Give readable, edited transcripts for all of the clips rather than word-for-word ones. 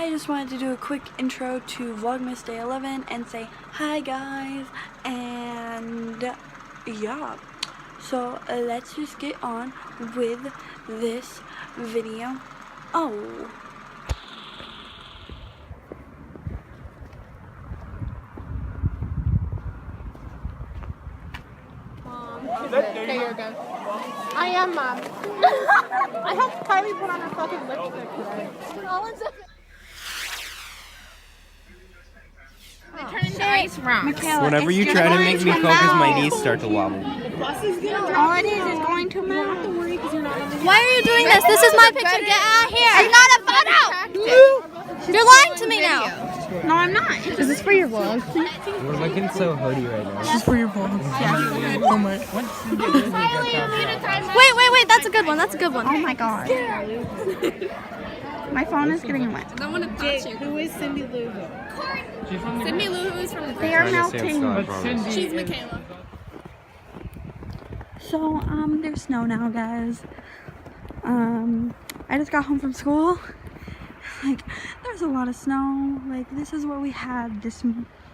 I just wanted to do a quick intro to Vlogmas Day 11 and say hi guys, and yeah, so let's just get on with this video. Oh. There you go. I am Mom. I helped Kylie put on her fucking lipstick today. Turning the ice round. Whenever you try to make me focus, my knees start to wobble. All it is going to melt. Why are you doing this? This is my picture. Get out of here. It's not a photo. You're lying to me now. No, I'm not. Is this for your vlog? We're looking so hoodie right now. This is for your vlog. Yeah. Oh my. Wait. That's a good one. That's a good one. Oh my god. My phone is getting wet. I want to touch you. Who is Cindy Lou Who? Cindy Lou Who is from the They are melting. She's Michaela. So, there's snow now, guys. I just got home from school. Like, there's a lot of snow. Like, this is what we had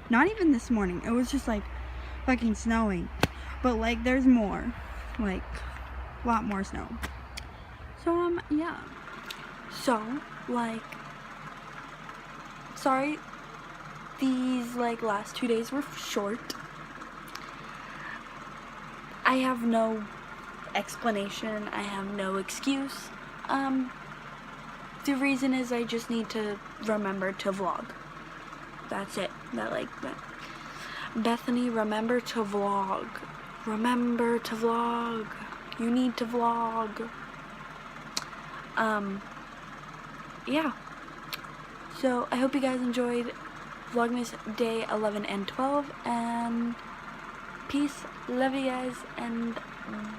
not even this morning. It was just, like, fucking snowing. But, like, there's more. Like, a lot more snow. So, yeah. So, like, sorry, these, like, last 2 days were short. I have no explanation. I have no excuse. The reason is I just need to remember to vlog. That's it. Bethany, remember to vlog. Remember to vlog. You need to vlog. Yeah. So, I hope you guys enjoyed Vlogmas Day 11 and 12, and peace, love you guys, and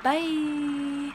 bye!